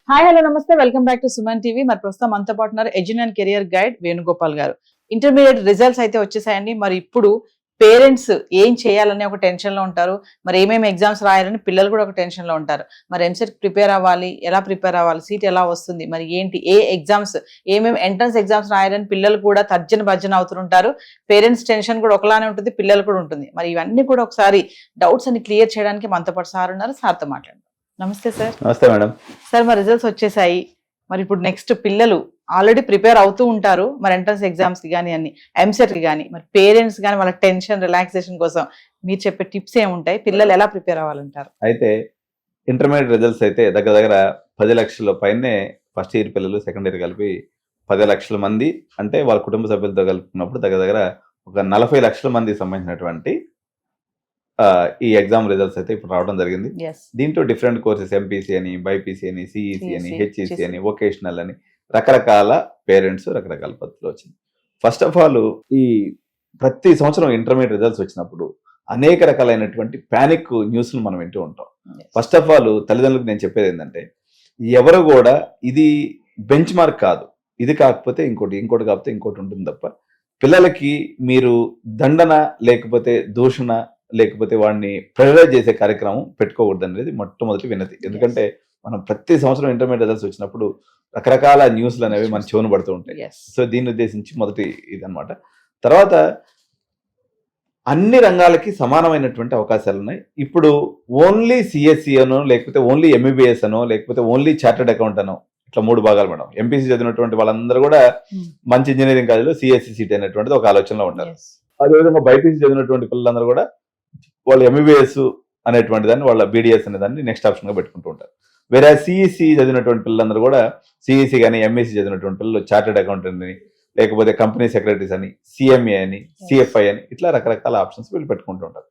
Hi hello నమస్తే welcome back to Suman TV. మరి ప్రస్తుతం మనతో పాటు ఉన్నారు ఎడ్యున్ అండ్ కెరియర్ గైడ్ వేణుగోపాల్ గారు. ఇంటర్మీడియట్ రిజల్ట్స్ అయితే వచ్చేసాయండి. మరి ఇప్పుడు పేరెంట్స్ ఏం చేయాలని ఒక టెన్షన్ లో ఉంటారు. మరి ఏమేమి ఎగ్జామ్స్ రాయాలని పిల్లలు కూడా ఒక టెన్షన్ లో ఉంటారు. మరి ఎంసెట్ ప్రిపేర్ అవ్వాలి, ఎలా ప్రిపేర్ అవ్వాలి, సీట్ ఎలా వస్తుంది, మరి ఏంటి ఏ ఎగ్జామ్స్ ఏమేమి ఎంట్రన్స్ ఎగ్జామ్స్ రాయాలని పిల్లలు కూడా తర్జన భర్జన అవుతుంటారు. పేరెంట్స్ టెన్షన్ కూడా ఒకలానే ఉంటుంది, పిల్లలు కూడా ఉంటుంది. మరి ఇవన్నీ కూడా ఒకసారి డౌట్స్ అన్ని క్లియర్ చేయడానికి మనతో పాటు సార్ ఉన్నారు. సార్తో మాట్లాడండి. నమస్తే సార్. నమస్తే మేడం. సార్ మరి రిజల్ట్స్ వచ్చేసాయి. మరి ఇప్పుడు నెక్స్ట్ పిల్లలు ఆల్రెడీ ప్రిపేర్ అవుతూ ఉంటారు. మరి ఎంట్రన్స్ ఎగ్జామ్స్ కి కానీ అన్ని ఎంసెట్ కి కానీ, మరి పేరెంట్స్ కానీ వాళ్ళ టెన్షన్ రిలాక్సేషన్ కోసం మీరు చెప్పే టిప్స్ ఏముంటాయి? పిల్లలు ఎలా ప్రిపేర్ అవ్వాలంటారు? అయితే ఇంటర్మీడియట్ రిజల్ట్స్ అయితే దగ్గర 10 లక్షల పైనే ఫస్ట్ ఇయర్ పిల్లలు, సెకండ్ ఇయర్ కలిపి 10 లక్షల మంది, అంటే వాళ్ళ కుటుంబ సభ్యులతో కలుపుకున్నప్పుడు దగ్గర ఒక 40 లక్షల మందికి సంబంధించినటువంటి ఈ ఎగ్జామ్ రిజల్ట్స్ అయితే ఇప్పుడు రావడం జరిగింది. దీంట్లో డిఫరెంట్ కోర్సెస్ ఎంపీసీ అని, బైపీసీ అని, సిఈసీ అని, హెచ్ఈసీ అని, వొకేషనల్ అని రకరకాల పేరెంట్స్ రకరకాల పద్ధతులు వచ్చింది. ఫస్ట్ ఆఫ్ ఆల్ ఈ ప్రతి సంవత్సరం ఇంటర్మీడియట్ రిజల్ట్స్ వచ్చినప్పుడు అనేక రకాలైనటువంటి ప్యానిక్ న్యూస్లు మనం వింటూ ఉంటాం. ఫస్ట్ ఆఫ్ ఆల్ తల్లిదండ్రులకు నేను చెప్పేది ఏంటంటే, ఎవరు కూడా ఇది బెంచ్ మార్క్ కాదు, ఇది కాకపోతే ఇంకోటి కాకపోతే ఇంకోటి ఉంటుంది తప్ప పిల్లలకి మీరు దండన లేకపోతే దూషణ లేకపోతే వాడిని ప్రెషరైజ్ చేసే కార్యక్రమం పెట్టుకోకూడదు అనేది మొట్టమొదటి వినతి. ఎందుకంటే మనం ప్రతి సంవత్సరం ఇంటర్మీడియట్ రిజల్ట్స్ వచ్చినప్పుడు రకరకాల న్యూస్లు అనేవి మన చెవును పడుతూ ఉంటాయి. సో దీన్ని ఉద్దేశించి మొదటి ఇదనమాట. తర్వాత అన్ని రంగాలకి సమానమైనటువంటి అవకాశాలు ఉన్నాయి. ఇప్పుడు ఓన్లీ సిఎస్సి అనో, లేకపోతే ఓన్లీ ఎంబీబీఎస్ అనో, లేకపోతే ఓన్లీ చార్టెడ్ అకౌంట్ అనో, ఇట్లా 3 భాగాలు మేడం. ఎంపీసీ చదివినటువంటి వాళ్ళందరూ కూడా మంచి ఇంజనీరింగ్ కాలేజీలో సిఎస్సి సీట్ అనేటువంటిది ఒక ఆలోచనలో ఉంటారు. అదేవిధంగా బైపీసీ చదివినటువంటి పిల్లలందరూ కూడా వాళ్ళు ఎంబీబీఎస్ అనేటువంటి దాన్ని, వాళ్ళ బీడీఎస్ అనే దాన్ని నెక్స్ట్ ఆప్షన్ గా పెట్టుకుంటూ ఉంటారు. వేరే సిఈసి చదివినటువంటి పిల్లలందరూ కూడా సిఈసి కానీ ఎంఈసీ చదివినటువంటి పిల్లలు చార్టెడ్ అకౌంటెంట్ అని, లేకపోతే కంపెనీ సెక్రటరీస్ అని, సిఎంఏ అని, సిఎఫ్ఐ అని, ఇట్లా రకరకాల ఆప్షన్స్ వీళ్ళు పెట్టుకుంటూ ఉంటారు.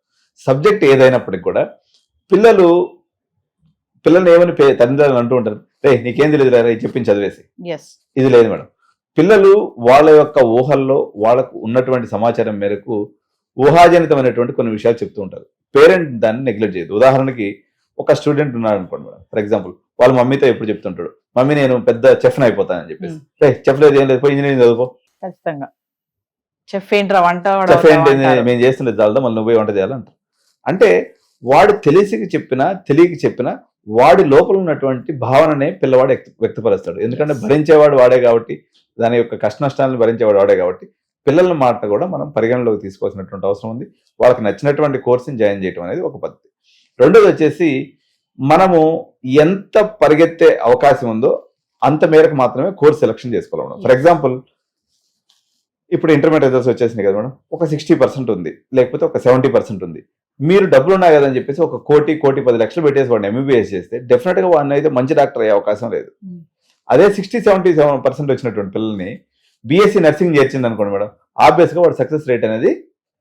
సబ్జెక్ట్ ఏదైనప్పటికీ కూడా పిల్లల్ని ఏమని తల్లిదండ్రులు అంటూ ఉంటారు, రే నీకేం తెలియదు రా చెప్పించి చదివేసి. ఇది లేదు మేడం. పిల్లలు వాళ్ళ యొక్క ఊహల్లో వాళ్ళకు ఉన్నటువంటి సమాచారం మేరకు ఊహాజనితమైనటువంటి కొన్ని విషయాలు చెప్తూ ఉంటారు. పేరెంట్ దాన్ని నెగ్లెక్ట్ చేయదు. ఉదాహరణకి ఒక స్టూడెంట్ ఉన్నాడు అనుకోండి మేడం, ఫర్ ఎగ్జాంపుల్ వాళ్ళ మమ్మీతో ఎప్పుడు చెప్తుంటాడు, మమ్మీ నేను పెద్ద చెఫ్ని అయిపోతానని చెప్పేసి. చెఫ్ లేదు, ఏం లేదు, పోయి ఇంజనీరింగ్ చదువుకో. ఖచ్చితంగా చెఫ్ ఏంటి వంట, చెఫ్ ఏంటి మేము చేస్తుండేది చాలదా, మళ్ళీ నువ్వు వంట చేయాలంటారు. అంటే వాడు తెలియక చెప్పినా వాడి లోపల ఉన్నటువంటి భావననే పిల్లవాడు వ్యక్తపరుస్తాడు. ఎందుకంటే భరించేవాడు వాడే కాబట్టి, దాని యొక్క కష్ట నష్టాలను భరించేవాడు వాడే కాబట్టి పిల్లల మాట కూడా మనం పరిగణలోకి తీసుకోవాల్సినటువంటి అవసరం ఉంది. వాళ్ళకి నచ్చినటువంటి కోర్సుని జాయిన్ చేయడం అనేది ఒక పద్ధతి. రెండోది వచ్చేసి, మనము ఎంత పరిగెత్తే అవకాశం ఉందో అంత మేరకు మాత్రమే కోర్స్ సెలెక్షన్ చేసుకోవాలి. ఫర్ ఎగ్జాంపుల్ ఇప్పుడు ఇంటర్మీడియట్ రిజల్ట్స్ వచ్చేసినాయి కదా మేడం, ఒక 60% ఉంది, లేకపోతే ఒక 70% ఉంది. మీరు డబ్బులు ఉన్నాయి కదని చెప్పేసి 1,10 లక్షలు పెట్టేసి వాడిని ఎంబీబీఎస్ చేస్తే డెఫినెట్ గా వాడిని అయితే మంచి డాక్టర్ అయ్యే అవకాశం లేదు. అదే 60-70% వచ్చినటువంటి పిల్లల్ని బీఎస్సీ నర్సింగ్ చేర్చింది అనుకోండి మేడం, ఆబ్వియస్ గా వాడు సక్సెస్ రేట్ అనేది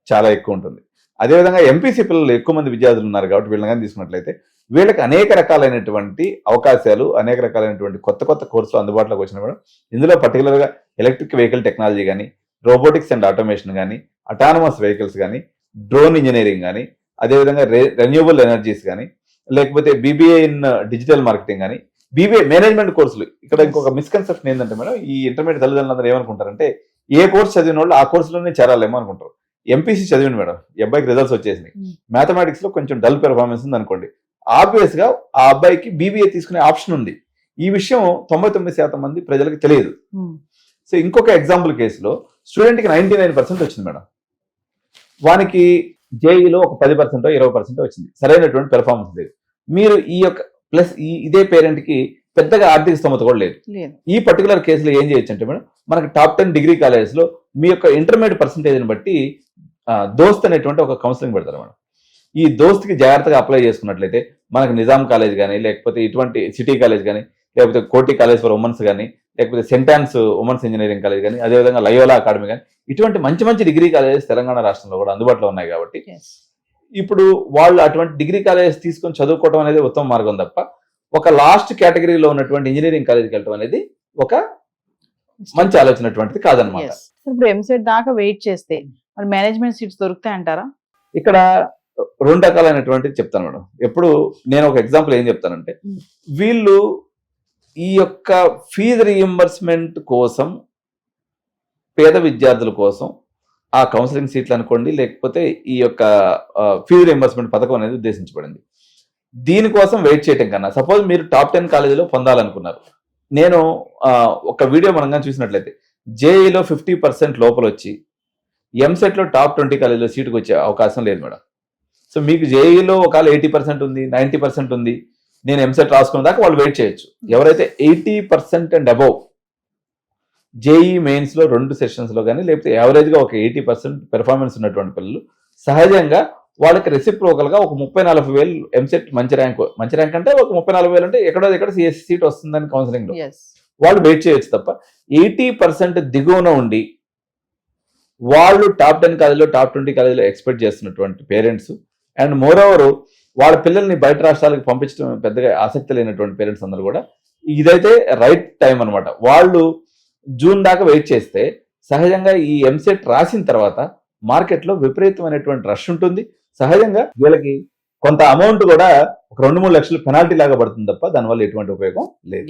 చాలా ఎక్కువ ఉంటుంది. అదేవిధంగా ఎంపీసీ పిల్లలు ఎక్కువ మంది విద్యార్థులు ఉన్నారు కాబట్టి వీళ్ళని కానీ తీసుకున్నట్లయితే వీళ్ళకి అనేక రకాలైనటువంటి అవకాశాలు, అనేక రకాలైనటువంటి కొత్త కోర్సులు అందుబాటులోకి వచ్చిన మేడం. ఇందులో పర్టికులర్ గా ఎలక్ట్రిక్ వెహికల్ టెక్నాలజీ కానీ, రోబోటిక్స్ అండ్ ఆటోమేషన్ కానీ, అటానమస్ వెహికల్స్ కానీ, డ్రోన్ ఇంజనీరింగ్ కానీ, అదేవిధంగా రెన్యూవబుల్ ఎనర్జీస్ కానీ, లేకపోతే బీబీఏ ఇన్ డిజిటల్ మార్కెటింగ్ కానీ, బీబీఏ మేనేజ్మెంట్ కోర్సులు. ఇక్కడ ఇంకొక మిస్కన్సెప్షన్ ఏంటంటే మేడం, ఈ ఇంటర్మీడియట్ తల్లిదండ్రులందరూ ఏమనుకుంటారంటే ఏ కోర్స్ చదివిన వాళ్ళు ఆ కోర్సులోనే చేరాలేమో అనుకుంటారు. ఎంపీసీ చదివింది మేడం, ఈ అబ్బాయికి రిజల్ట్స్ వచ్చేసినాయి, మ్యాథమెటిక్స్ లో కొంచెం డల్ పెర్ఫార్మెన్స్ ఉంది అనుకోండి, ఆబ్వియస్ గా ఆ అబ్బాయికి బీబీఏ తీసుకునే ఆప్షన్ ఉంది. ఈ విషయం 99% మంది ప్రజలకు తెలియదు. సో ఇంకొక ఎగ్జాంపుల్ కేసులో స్టూడెంట్ కి 99% వచ్చింది మేడం, వానికి జేఈలో ఒక 10% 20% వచ్చింది, సరైనటువంటి పెర్ఫార్మెన్స్ లేదు. మీరు ఈ యొక్క ప్లస్ ఇదే పేరెంట్ కి పెద్దగా ఆర్థిక స్తోమత కూడా లేదు. ఈ పర్టికులర్ కేసులో ఏం చేయొచ్చు అంటే మేడం, మనకి టాప్ 10 డిగ్రీ కాలేజెస్ లో మీ యొక్క ఇంటర్మీడియట్ పర్సంటేజ్ని బట్టి దోస్త్ అనేటువంటి ఒక కౌన్సిలింగ్ పెడతారు మేడం. ఈ దోస్త్కి జాగ్రత్తగా అప్లై చేసుకున్నట్లయితే మనకి నిజాం కాలేజ్ కానీ, లేకపోతే ఇటువంటి సిటీ కాలేజ్ కానీ, లేకపోతే కోటి కాలేజ్ ఫర్ ఉమెన్స్ కానీ, లేకపోతే సెంటాన్స్ ఉమెన్స్ ఇంజనీరింగ్ కాలేజ్ కానీ, అదేవిధంగా లయోలా అకాడమీ కానీ, ఇటువంటి మంచి డిగ్రీ కాలేజెస్ తెలంగాణ రాష్ట్రంలో కూడా అందుబాటులో ఉన్నాయి. కాబట్టి ఇప్పుడు వాళ్ళు అటువంటి డిగ్రీ కాలేజెస్ తీసుకొని చదువుకోవడం అనేది ఉత్తమ మార్గం తప్ప ఒక లాస్ట్ కేటగిరీలో ఉన్నటువంటి ఇంజనీరింగ్ కాలేజ్కి వెళ్ళడం అనేది ఒక మంచి ఆలోచనటువంటిది కాదనమాట. ఇప్పుడు ఎంసెట్ దాకా వెయిట్ చేస్తే మరి మేనేజ్మెంట్ సీట్స్ దొరుకుతాయి అంటారా? ఇక్కడ 2 రకాలైనటువంటిది చెప్తాను మేడం. ఎప్పుడు నేను ఒక ఎగ్జాంపుల్ ఏం చెప్తానంటే, వీళ్ళు ఈ యొక్క ఫీజు రీఎంబర్స్మెంట్ కోసం పేద విద్యార్థుల కోసం ఆ కౌన్సిలింగ్ సీట్లు అనుకోండి, లేకపోతే ఈ యొక్క ఫీజు రీఎంబర్స్మెంట్ పథకం అనేది ఉద్దేశించబడింది. దీనికోసం వెయిట్ చేయటం కన్నా సపోజ్ మీరు టాప్ 10 కాలేజీలో పొందాలనుకున్నారు. నేను ఒక వీడియో మనంగా చూసినట్లయితే జేఈలో 50% లోపల వచ్చి ఎంసెట్లో టాప్ 20 కాలేజీలో సీటుకు వచ్చే అవకాశం లేదు మేడం. సో మీకు జేఈలో ఒకవేళ 80% ఉంది, 90% ఉంది, నేను ఎంసెట్ రాసుకున్న దాకా వాళ్ళు వెయిట్ చేయొచ్చు. ఎవరైతే 80% అండ్ అబౌవ్ జేఈ మెయిన్స్ లో 2 సెషన్స్ లో కానీ లేకపోతే యావరేజ్ గా ఒక 80% పెర్ఫార్మెన్స్ ఉన్నటువంటి పిల్లలు సహజంగా వాళ్ళకి రెసిప్రోకల్ గా ఒక 34,000 ఎంసెట్ మంచి ర్యాంక్ అంటే ఒక 34,000 అంటే ఎక్కడో సిఎస్సి సీట్ వస్తుందని కౌన్సిలింగ్ లో వాళ్ళు వెయిట్ చేయొచ్చు తప్ప 80% దిగువన ఉండి వాళ్ళు టాప్ 10 కాలేజీలో టాప్ 20 కాలేజీలో ఎక్స్పెక్ట్ చేస్తున్నటువంటి పేరెంట్స్ అండ్ మోర్ ఓవర్ వాళ్ళ పిల్లల్ని బయట రాష్ట్రాలకు పంపించడం పెద్దగా ఆసక్తి లేనటువంటి పేరెంట్స్ అందరూ కూడా ఇదైతే రైట్ టైం అనమాట. వాళ్ళు జూన్ దాకా వెయిట్ చేస్తే సహజంగా ఈ ఎంసెట్ రాసిన తర్వాత మార్కెట్లో విపరీతమైనటువంటి రష్ ఉంటుంది. సహజంగా వీళ్ళకి కొంత అమౌంట్ కూడా ఒక 2-3 లక్షలు పెనాల్టీ లాగా పడుతుంది తప్ప దానివల్ల ఎటువంటి ఉపయోగం లేదు.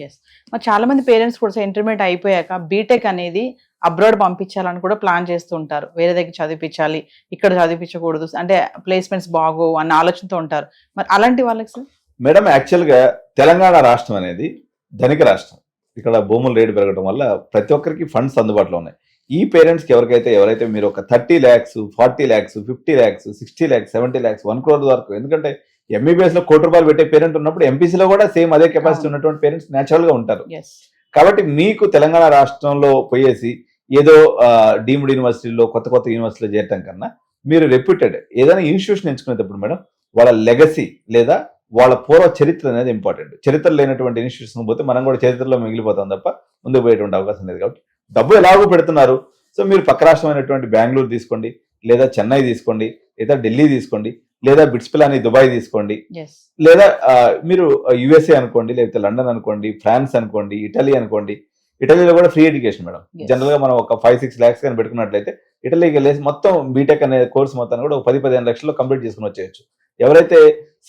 మరి చాలా మంది పేరెంట్స్ కూడా ఇంటర్మీడియట్ అయిపోయాక బీటెక్ అనేది అబ్రాడ్ పంపించాలని కూడా ప్లాన్ చేస్తూ ఉంటారు. వేరే దగ్గర చదివించాలి, ఇక్కడ చదివించకూడదు, అంటే ప్లేస్మెంట్స్ బాగోవు అన్న ఆలోచనతో ఉంటారు. మరి అలాంటి వాళ్ళకి సార్ మేడం యాక్చువల్ గా తెలంగాణ రాష్ట్రం అనేది ధనిక రాష్ట్రం. ఇక్కడ భూముల రేటు పెరగడం వల్ల ప్రతి ఒక్కరికి ఫండ్స్ అందుబాటులో ఉన్నాయి. ఈ పేరెంట్స్కి ఎవరైతే మీరు ఒక 30 lakhs, 40 lakhs, 50 lakhs, 60 lakhs, 70 lakhs, 1 crore వరకు, ఎందుకంటే ఎంబీబీఎస్ లో ₹1 పెట్టే పేరెంట్ ఉన్నప్పుడు ఎంపీసీలో కూడా సేమ్ అదే కెపాసిటీ ఉన్నటువంటి పేరెంట్స్ న్యాచురల్ గా ఉంటారు. కాబట్టి మీకు తెలంగాణ రాష్ట్రంలో పోయేసి ఏదో డీమ్డ్ యూనివర్సిటీలో కొత్త యూనివర్సిటీలో చేరటం కన్నా మీరు రెప్యూటెడ్ ఏదైనా ఇన్స్టిట్యూషన్ ఎంచుకునేటప్పుడు మేడం వాళ్ళ లెగసీ లేదా వాళ్ళ పూర్వ చరిత్ర అనేది ఇంపార్టెంట్. చరిత్ర లేనటువంటి ఇన్స్టిట్యూషన్ పోతే మనం కూడా చరిత్రలో మిగిలిపోతాం తప్ప ముందుకు పోయేటువంటి అవకాశం లేదు. కాబట్టి డబ్బు ఎలాగో పెడుతున్నారు, సో మీరు పక్క రాష్ట్రమైనటువంటి బెంగళూరు తీసుకోండి, లేదా చెన్నై తీసుకోండి, లేదా ఢిల్లీ తీసుకోండి, లేదా బిట్స్ పిలాని దుబాయ్ తీసుకోండి, లేదా మీరు యుఎస్ఏ అనుకోండి, లేకపోతే లండన్ అనుకోండి, ఫ్రాన్స్ అనుకోండి, ఇటలీ అనుకోండి. ఇటలీలో కూడా ఫ్రీ ఎడ్యుకేషన్ మేడం. జనరల్ గా మనం ఒక 5-6 lakhs కానీ పెట్టుకున్నట్లయితే ఇటలీకి వెళ్ళేసి మొత్తం బీటెక్ అనే కోర్స్ మొత్తాన్ని కూడా ఒక 10-15 లక్షల్లో కంప్లీట్ చేసుకుని వచ్చేయచ్చు. ఎవరైతే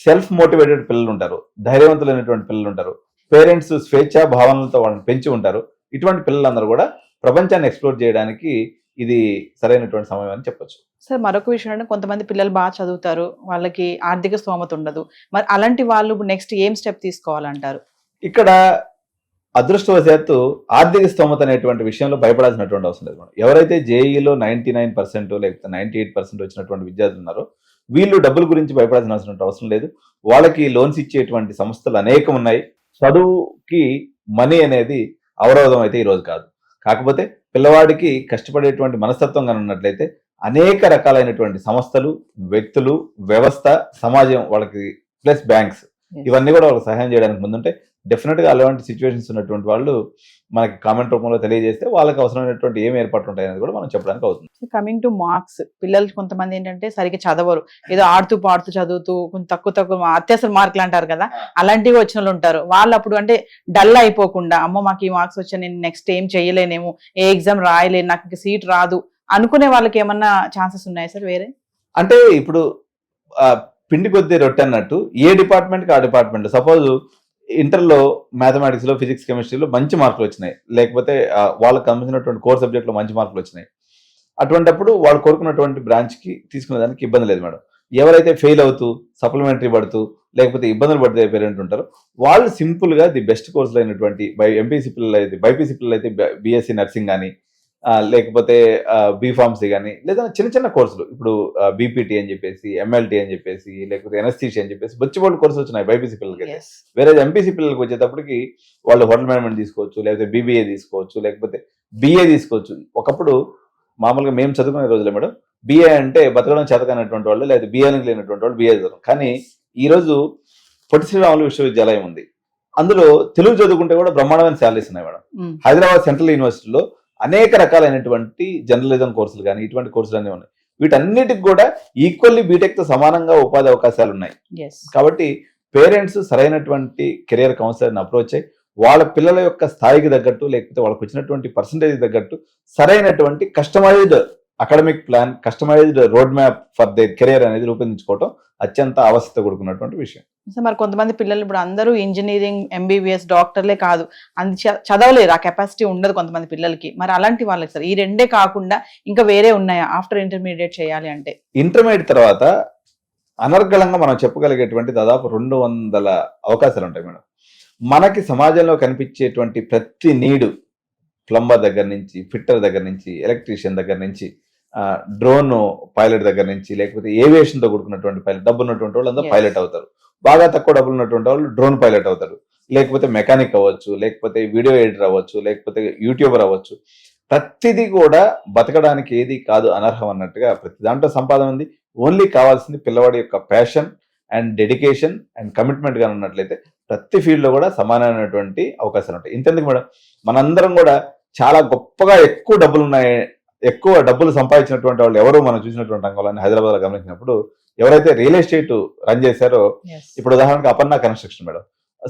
సెల్ఫ్ మోటివేటెడ్ పిల్లలు ఉంటారో, ధైర్యవంతులైనటువంటి పిల్లలు ఉంటారు, పేరెంట్స్ స్వేచ్ఛా భావనలతో వాళ్ళని పెంచి ఉంటారు, ఇటువంటి పిల్లలందరూ కూడా ప్రపంచాన్ని ఎక్స్ప్లోర్ చేయడానికి ఇది సరైనటువంటి సమయం అని చెప్పొచ్చు. సార్ మరొక విషయం అంటే కొంతమంది పిల్లలు బాగా చదువుతారు, వాళ్ళకి ఆర్థిక స్తోమత ఉండదు. మరి అలాంటి వాళ్ళు నెక్స్ట్ ఏం స్టెప్ తీసుకోవాలంటారు? ఇక్కడ అదృష్టవశాత్తు ఆర్థిక స్తోమత అనేటువంటి విషయంలో భయపడాల్సినటువంటి అవసరం లేదు మేడం. ఎవరైతే జేఈలో 99% లేకపోతే 98% వచ్చినటువంటి విద్యార్థులు ఉన్నారో వీళ్ళు డబ్బుల గురించి భయపడాల్సిన అవసరం లేదు. వాళ్ళకి లోన్స్ ఇచ్చేటువంటి సంస్థలు అనేకం ఉన్నాయి. చదువుకి మనీ అనేది అవరోధం అయితే ఈరోజు కాదు. కాకపోతే పిల్లవాడికి కష్టపడేటువంటి మనస్తత్వం కానీ ఉన్నట్లయితే అనేక రకాలైనటువంటి సంస్థలు, వ్యక్తులు, వ్యవస్థ, సమాజం వాళ్ళకి ప్లస్ బ్యాంక్స్ ఇవన్నీ కూడా వాళ్ళకి సహాయం చేయడానికి ముందుంటే డెఫినెట్ గా అలాంటి సిచ్యువేషన్స్ ఉన్నటువంటి వాళ్ళు మనకి కామెంట్ రూపంలో తెలియజేస్తే వాళ్ళకి అవసరమైనటువంటి ఏం ఏర్పాట్లు ఉంటాయనేది కూడా మనం చెప్పడానికి అవుతుంది. కమింగ్ టు మార్క్స్, పిల్లలు కొంతమంది ఏంటంటే సరిగ్గా చదవరు, ఏదో ఆడుతూ పాడుతూ చదువుతూ కొంచెం తక్కువ అత్యవసర మార్కులు అంటారు కదా, అలాంటివి వచ్చిన వాళ్ళు ఉంటారు. వాళ్ళు అప్పుడు అంటే డల్ అయిపోకుండా అమ్మో మాకు ఈ మార్క్స్ వచ్చా, నేను నెక్స్ట్ ఏం చేయలేనేమో, ఏ ఎగ్జామ్ రాయలేను, నాకు సీట్ రాదు అనుకునే వాళ్ళకి ఏమన్నా ఛాన్సెస్ ఉన్నాయా సార్ వేరే? అంటే ఇప్పుడు పిండి కొద్ది రొట్టె అన్నట్టు ఏ డిపార్ట్మెంట్కి ఆ డిపార్ట్మెంట్. సపోజ్ ఇంటర్లో మ్యాథమెటిక్స్ లో, ఫిజిక్స్, కెమిస్ట్రీలో మంచి మార్కులు వచ్చినాయి, లేకపోతే వాళ్ళకి సంబంధించినటువంటి కోర్ సబ్జెక్ట్లో మంచి మార్కులు వచ్చినాయి. అటువంటిప్పుడు వాళ్ళు కోరుకున్నటువంటి బ్రాంచ్కి తీసుకునే దానికి ఇబ్బంది లేదు మేడం. ఎవరైతే ఫెయిల్ అవుతూ సప్లిమెంటరీ పడుతూ లేకపోతే ఇబ్బందులు పడితే పేరెంట్ ఉంటారో వాళ్ళు సింపుల్ గా ది బెస్ట్ కోర్సులు అయినటువంటి ఎంపీసీ పిల్లలు అయితే, బైపీసీ పిల్లలు అయితే బీఎస్సీ నర్సింగ్ కానీ లేకపోతే బీఫార్మసీ కానీ, లేదా చిన్న చిన్న కోర్సులు ఇప్పుడు బీపీటీ అని చెప్పేసి, ఎంఎల్టీ అని చెప్పేసి, లేకపోతే ఎన్ఎస్టీసీ అని చెప్పేసి బొచ్చిబోళ్ళు కోర్సులు వచ్చినాయి బైపీసీ పిల్లలకి. వేరే ఎంపీసీ పిల్లలకి వచ్చేటప్పటికి వాళ్ళు హోటల్ మేనేజ్మెంట్ తీసుకోవచ్చు, లేకపోతే బీబీఏ తీసుకోవచ్చు, లేకపోతే బిఏ తీసుకోవచ్చు. ఒకప్పుడు మామూలుగా మేము చదువుకునే రోజులే మేడం బిఏ అంటే బతకడం చేతకైనటువంటి వాళ్ళు, లేదా బిఏలకు లేనటువంటి వాళ్ళు బిఏ చదువు. కానీ ఈ రోజు పొట్టి శ్రీరాములు విశ్వవిద్యాలయం ఉంది, అందులో తెలుగు చదువుకుంటే కూడా బ్రహ్మాండమైన శాలరీస్ ఉన్నాయి మేడం. హైదరాబాద్ సెంట్రల్ యూనివర్సిటీలో అనేక రకాలైనటువంటి జర్నలిజం కోర్సులు కానీ ఇటువంటి కోర్సులు అన్నీ ఉన్నాయి. వీటన్నిటికి కూడా ఈక్వల్లీ బీటెక్ తో సమానంగా ఉపాధి అవకాశాలు ఉన్నాయి. కాబట్టి పేరెంట్స్ సరైనటువంటి కెరియర్ కౌన్సిలర్ని అప్రోచ్ అయ్యి వాళ్ళ పిల్లల యొక్క స్థాయికి తగ్గట్టు, లేకపోతే వాళ్ళకి వచ్చినటువంటి పర్సంటేజ్ తగ్గట్టు సరైనటువంటి customised academic plan, customised road map for their career అనేది రూపొందించుకోవటం అత్యంత ఆవశ్యకత కూడుకున్నటువంటి విషయం. సో మరి కొంతమంది పిల్లలు ఇప్పుడు అందరూ ఇంజనీరింగ్, ఎంబీబీఎస్, డాక్టర్లే కాదు, అంత చదవలేరు, ఆ కెపాసిటీ ఉండదు కొంతమంది పిల్లలకి. మరి అలాంటి వాళ్ళకి సార్ ఈ రెండే కాకుండా ఇంకా వేరే ఉన్నాయా ఆఫ్టర్ ఇంటర్మీడియట్ చేయాలి అంటే? ఇంటర్మీడియట్ తర్వాత అనర్గళంగా మనం చెప్పగలిగేటువంటి దాదాపు 200 అవకాశాలు ఉంటాయి మేడం. మనకి సమాజంలో కనిపించేటువంటి ప్రతి నీడు, ప్లంబర్ దగ్గర నుంచి, ఫిట్టర్ దగ్గర నుంచి, ఎలక్ట్రీషియన్ దగ్గర నుంచి, డ్రోన్ పైలట్ దగ్గర నుంచి, లేకపోతే ఏవియేషన్ తో కూడుకున్నటువంటి పైలట్, డబ్బు ఉన్నటువంటి వాళ్ళు అందరూ పైలట్ అవుతారు. బాగా తక్కువ డబ్బులు ఉన్నటువంటి వాళ్ళు డ్రోన్ పైలట్ అవుతారు, లేకపోతే మెకానిక్ అవ్వచ్చు, లేకపోతే వీడియో ఎడిటర్ అవ్వచ్చు, లేకపోతే యూట్యూబర్ అవ్వచ్చు. ప్రతిదీ కూడా బతకడానికి ఏది కాదు అనర్హం అన్నట్టుగా ప్రతి దాంట్లో సంపాదన ఉంది. ఓన్లీ కావాల్సింది పిల్లవాడి యొక్క passion and dedication and commitment గా ఉన్నట్లయితే ప్రతి ఫీల్డ్ లో కూడా సమానమైనటువంటి అవకాశాలు ఉంటాయి. ఇంతెందుకు మేడం, మనందరం కూడా చాలా గొప్పగా ఎక్కువ డబ్బులు సంపాదించినటువంటి వాళ్ళు ఎవరు మనం చూసినటువంటి రంగంలో హైదరాబాద్ లో గమనించినప్పుడు ఎవరైతే రియల్ ఎస్టేట్ రన్ చేశారో, ఇప్పుడు ఉదాహరణకు అపర్ణ కన్స్ట్రక్షన్ మేడం.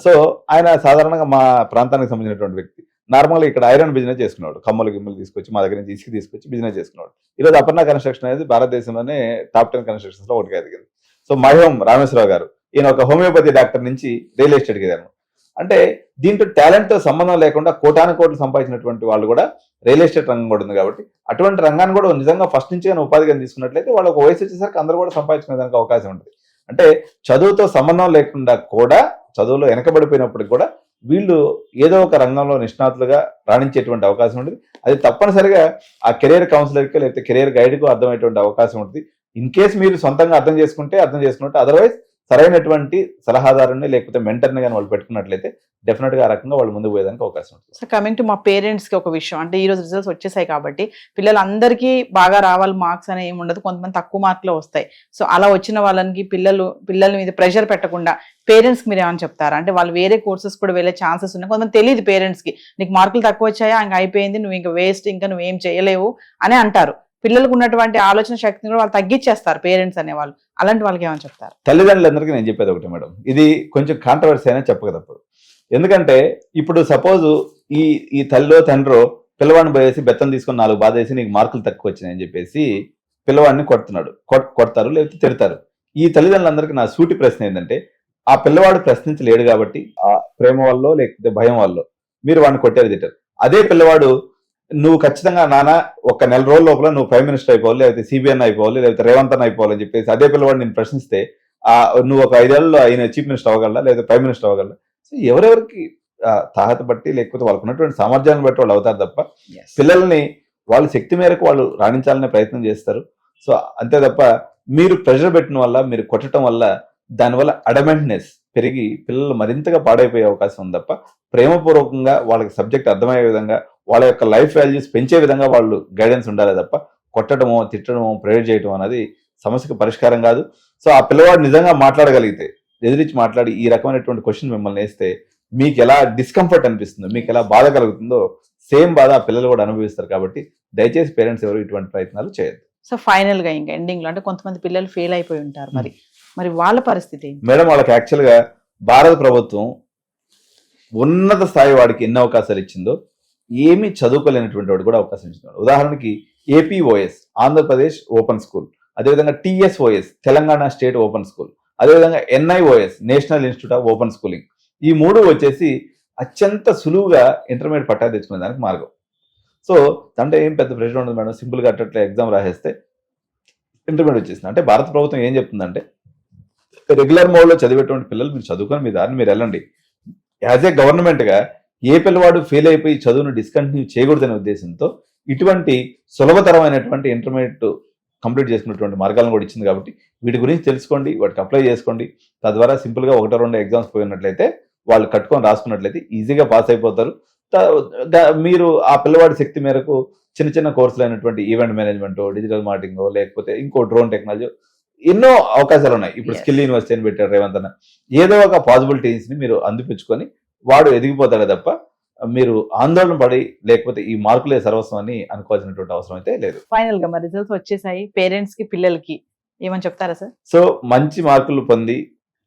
సో ఆయన సాధారణంగా మా ప్రాంతానికి సంబంధించినటువంటి వ్యక్తి. నార్మల్గా ఇక్కడ ఐరన్ బిజినెస్ చేసుకున్నాడు, కమ్మలు గిమ్మలు తీసుకొచ్చి మా దగ్గర నుంచి ఇసుక తీసుకొచ్చి బిజినెస్ చేసుకున్నాడు. ఈరోజు అపర్ణ కన్స్ట్రక్షన్ అనేది భారతదేశంలోనే టాప్ 10 కన్స్ట్రక్షన్స్ లో ఒకటిగా ఎదిగింది. సో మహోం రామేశ్వరరావు గారు, ఈయన ఒక హోమియోపతి డాక్టర్ నుంచి రియల్ ఎస్టేట్కి ఎదిగారు. అంటే దీంట్లో టాలెంట్ తో సంబంధం లేకుండా కోటాను కోట్లు సంపాదించినటువంటి వాళ్ళు కూడా రియల్ ఎస్టేట్ రంగం కూడా ఉంది. కాబట్టి అటువంటి రంగాన్ని కూడా నిజంగా ఫస్ట్ నుంచి కానీ ఉపాధిగా తీసుకున్నట్లయితే వాళ్ళు ఒక వయసు వచ్చేసరికి అందరూ కూడా సంపాదించుకునే దానికి అవకాశం ఉంటుంది. అంటే చదువుతో సంబంధం లేకుండా కూడా, చదువులో వెనకబడిపోయినప్పటికి కూడా వీళ్ళు ఏదో ఒక రంగంలో నిష్ణాతులుగా రాణించేటువంటి అవకాశం ఉంటుంది. అది తప్పనిసరిగా ఆ కెరీర్ కౌన్సిలర్కి లేకపోతే కెరీర్ గైడ్కు అర్థమయ్యేటువంటి అవకాశం ఉంటుంది. ఇన్ కేసు మీరు సొంతంగా అర్థం చేసుకున్నట్టు, అదర్వైజ్ సరైనటువంటి సలహాదారుని లేకపోతే మెంటర్ని కానీ వాళ్ళు పెట్టుకున్నట్లయితే డెఫినెట్ గా ఆ రకంగా వాళ్ళు ముందుకు పోయేదానికి అవకాశం ఉంటుంది. సో కమింగ్ టు మా పేరెంట్స్ కి ఒక విషయం, అంటే ఈ రోజు రిజల్ట్స్ వచ్చేసాయి కాబట్టి పిల్లలందరికీ బాగా రావాలి మార్క్స్ అనే ఏమి ఉండదు, కొంతమంది తక్కువ మార్కులు వస్తాయి. సో అలా వచ్చిన వాళ్ళకి పిల్లల మీద ప్రెషర్ పెట్టకుండా పేరెంట్స్ మీరు ఏమని చెప్తారా? అంటే వాళ్ళు వేరే కోర్సెస్ కూడా వెళ్ళే ఛాన్సెస్ ఉన్నాయి. కొంతమంది తెలియదు పేరెంట్స్ కి, నీకు మార్కులు తక్కువ వచ్చాయా, ఇంకా అయిపోయింది, నువ్వు ఇంకా వేస్ట్, ఇంకా నువ్వేం చేయలేవు అని అంటారు. పిల్లలకు ఉన్నటువంటి ఆలోచన శక్తిని కూడా వాళ్ళు తగ్గించేస్తారు పేరెంట్స్ అనేవాళ్ళు. అలాంటి వాళ్ళకి ఏమని చెప్తారు? తల్లిదండ్రులందరికీ నేను చెప్పేది ఒకటి మేడం, ఇది కొంచెం కాంట్రవర్సీ అయినా చెప్పక తప్పదు. ఎందుకంటే ఇప్పుడు సపోజ్ ఈ తల్లిలో తండ్రో పిల్లవాడిని పోయేసి బెత్తం తీసుకొని 4 బాధేసి నీకు మార్కులు తక్కువ వచ్చినాయని చెప్పేసి పిల్లవాడిని కొడతారు లేకపోతే తిడతారు. ఈ తల్లిదండ్రులందరికీ నా సూటి ప్రశ్న ఏంటంటే, ఆ పిల్లవాడు ప్రశ్నించలేడు కాబట్టి ఆ ప్రేమ వల్ల లేకపోతే భయం వల్ల మీరు వాడిని కొట్టారు, తిట్టారు. అదే పిల్లవాడు నువ్వు ఖచ్చితంగా నాన్న ఒక నెల రోజుల లోపల నువ్వు ప్రైమ్ మినిస్టర్ అయిపోవాలి, లేకపోతే సిబిఎన్ అయిపోవాలి, లేకపోతే రేవంత్ అన్న అయిపోవాలని చెప్పేసి అదే పిల్లవాడు నేను ప్రశ్నిస్తే నువ్వు ఒక 5 ఏళ్ళలో ఆయన చీఫ్ మినిస్టర్ అవ్వగలరా, లేదా ప్రైమ్ మినిస్టర్ అవ్వగలరా? సో ఎవరెవరికి తాహత బట్టి లేకపోతే వాళ్ళకు ఉన్నటువంటి సామర్థ్యాన్ని బట్టి వాళ్ళు అవుతారు తప్ప పిల్లల్ని వాళ్ళ శక్తి మేరకు వాళ్ళు రాణించాలనే ప్రయత్నం చేస్తారు. సో అంతే తప్ప మీరు ప్రెషర్ పెట్టిన వల్ల, మీరు కొట్టడం వల్ల దానివల్ల అడమెంట్నెస్ పెరిగి పిల్లలు మరింతగా పాడైపోయే అవకాశం ఉంది తప్ప ప్రేమపూర్వకంగా వాళ్ళకి సబ్జెక్ట్ అర్థమయ్యే విధంగా వాళ్ళ యొక్క లైఫ్ వాల్యూస్ పెంచే విధంగా వాళ్ళు గైడెన్స్ ఉండాలి తప్ప కొట్టడమో తిట్టడమో ప్రేర్ చేయడం అనేది సమస్యకు పరిష్కారం కాదు. సో ఆ పిల్లవాడు నిజంగా మాట్లాడగలిగితే, ఎదిరించి మాట్లాడి ఈ రకమైనటువంటి క్వశ్చన్ మిమ్మల్ని వేస్తే మీకు ఎలా డిస్కంఫర్ట్ అనిపిస్తుందో, మీకు ఎలా బాధ కలుగుతుందో సేమ్ బాధ ఆ పిల్లలు కూడా అనుభవిస్తారు. కాబట్టి దయచేసి పేరెంట్స్ ఎవరు ఇటువంటి ప్రయత్నాలు చేయొద్దు. సో ఫైనల్ గా ఇంకా ఎండింగ్ లో, అంటే కొంతమంది పిల్లలు ఫెయిల్ అయిపోయి ఉంటారు, మరి వాళ్ళ పరిస్థితి మేడం? వాళ్ళకి యాక్చువల్ గా భారత ప్రభుత్వం ఉన్నత స్థాయి వాడికి ఎన్ని అవకాశాలు ఇచ్చిందో ఏమీ చదువుకోలేనటువంటి వాడు కూడా అవకాశం ఇచ్చినాడు. ఉదాహరణకి ఏపీఓఎస్ ఆంధ్రప్రదేశ్ ఓపెన్ స్కూల్, అదేవిధంగా టిఎస్ఓఎస్ తెలంగాణ స్టేట్ ఓపెన్ స్కూల్, అదేవిధంగా NIOS national institute of open schooling, ఈ 3 వచ్చేసి అత్యంత సులువుగా ఇంటర్మీడియట్ పట్టా తెచ్చుకునే దానికి మార్గం. సో అంటే ఏం పెద్ద ప్రెషర్ ఉండదు మేడం, సింపుల్ గా అట్లా ఎగ్జామ్ రాసేస్తే ఇంటర్మీడియట్ వచ్చేసింది. అంటే భారత ప్రభుత్వం ఏం చెప్తుందంటే, రెగ్యులర్ మోడ్ లో చదివేటువంటి పిల్లలు మీరు చదువుకొని మీ దారిని మీరు వెళ్ళండి. యాజ్ ఏ గవర్నమెంట్ గా ఏ పిల్లవాడు ఫెయిల్ అయిపోయి చదువును డిస్కంటిన్యూ చేయకూడదనే ఉద్దేశంతో ఇటువంటి సులభతరమైనటువంటి ఇంటర్మీడియట్ కంప్లీట్ చేసుకున్నటువంటి మార్గాలను కూడా ఇచ్చింది. కాబట్టి వీటి గురించి తెలుసుకోండి, వాటికి అప్లై చేసుకోండి. తద్వారా సింపుల్ గా 1-2 ఎగ్జామ్స్ పోయినట్లయితే వాళ్ళు కట్టుకొని రాసుకున్నట్లయితే ఈజీగా పాస్ అయిపోతారు. మీరు ఆ పిల్లవాడి శక్తి మేరకు చిన్న చిన్న కోర్సులు అయినటువంటి ఈవెంట్ మేనేజ్మెంట్, డిజిటల్ మార్కెటింగ్, లేకపోతే ఇంకో డ్రోన్ టెక్నాలజీ, ఎన్నో అవకాశాలు ఉన్నాయి. ఇప్పుడు స్కిల్ యూనివర్సిటీ అని పెట్టారు రేవంత్ అన్న. ఏదో ఒక పాసిబిలిటీస్ ని మీరు అందిపించుకొని వాడు ఎదిగిపోతాడే తప్ప మీరు ఆందోళన పడి లేకపోతే ఈ మార్కులే సర్వస్వం అని అనుకోవాల్సినటువంటి అవసరం అయితే లేదు. ఫైనల్ గా మరి రిజల్ట్స్ వచ్చేసాయి, పేరెంట్స్ కి పిల్లలకి ఏమని చెప్తారా సార్? సో మంచి మార్కులు పొంది,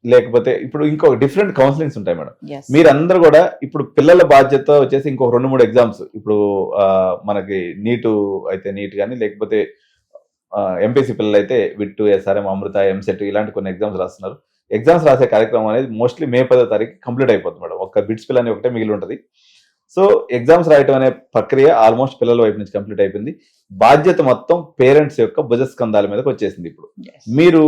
లేకపోతే ఇప్పుడు ఇంకో డిఫరెంట్ కౌన్సిలింగ్స్ ఉంటాయి మేడం. మీరందరూ కూడా ఇప్పుడు పిల్లల బాధ్యత వచ్చేసి ఇంకో 2-3 ఎగ్జామ్స్, ఇప్పుడు మనకి నీటు అయితే నీట్ కానీ, లేకపోతే ఎంపీసీ పిల్లలు అయితే విట్టు, ఎస్ఆర్ఎం, అమృత, ఎంసెట్ ఇలాంటి కొన్ని ఎగ్జామ్స్ రాస్తున్నారు. ఎగ్జామ్స్ రాసే కార్యక్రమం అనేది మోస్ట్లీ మే 10వ తారీఖు కంప్లీట్ అయిపోతుంది మేడం. ఒక్క బిట్స్ పిల్ అని ఒకటే మిగిలి ఉంటుంది. సో ఎగ్జామ్స్ రాయటం అనే ప్రక్రియ ఆల్మోస్ట్ పిల్లల వైపు నుంచి కంప్లీట్ అయిపోయింది. బాధ్యత మొత్తం పేరెంట్స్ యొక్క భుజస్కంధాల మీదకి వచ్చేసింది. ఇప్పుడు మీరు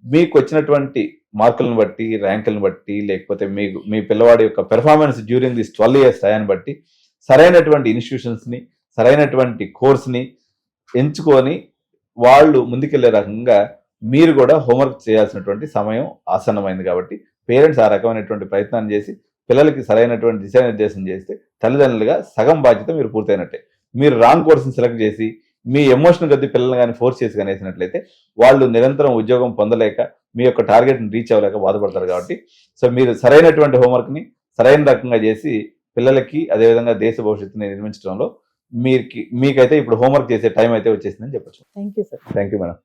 మీకు వచ్చినటువంటి మార్కులను బట్టి, ర్యాంకులను బట్టి, లేకపోతే మీ పిల్లవాడి యొక్క పెర్ఫార్మెన్స్ డ్యూరింగ్ దిస్ 12 years టైంని బట్టి సరైనటువంటి ఇన్స్టిట్యూషన్స్ని, సరైనటువంటి కోర్స్ని ఎంచుకొని వాళ్ళు ముందుకెళ్లే రకంగా మీరు కూడా హోంవర్క్ చేయాల్సినటువంటి సమయం ఆసన్నమైంది. కాబట్టి పేరెంట్స్ ఆ రకమైనటువంటి ప్రయత్నాన్ని చేసి పిల్లలకి సరైనటువంటి దిశానిర్దేశం చేస్తే తల్లిదండ్రులుగా సగం బాధ్యత మీరు పూర్తయినట్టే. మీరు రాంగ్ కోర్సుని సెలెక్ట్ చేసి మీ ఎమోషన్ కొద్ది పిల్లల్ని కానీ ఫోర్స్ చేసి కనేసినట్లయితే వాళ్ళు నిరంతరం ఉద్యోగం పొందలేక మీ యొక్క టార్గెట్ని రీచ్ అవ్వలేక బాధపడతారు. కాబట్టి సో మీరు సరైనటువంటి హోంవర్క్ని సరైన రకంగా చేసి పిల్లలకి అదేవిధంగా దేశ భవిష్యత్తుని నిర్మించడంలో మీకైతే ఇప్పుడు హోంవర్క్ చేసే టైం అయితే వచ్చేసిందని చెప్పొచ్చు. Thank you sir. Thank you madam.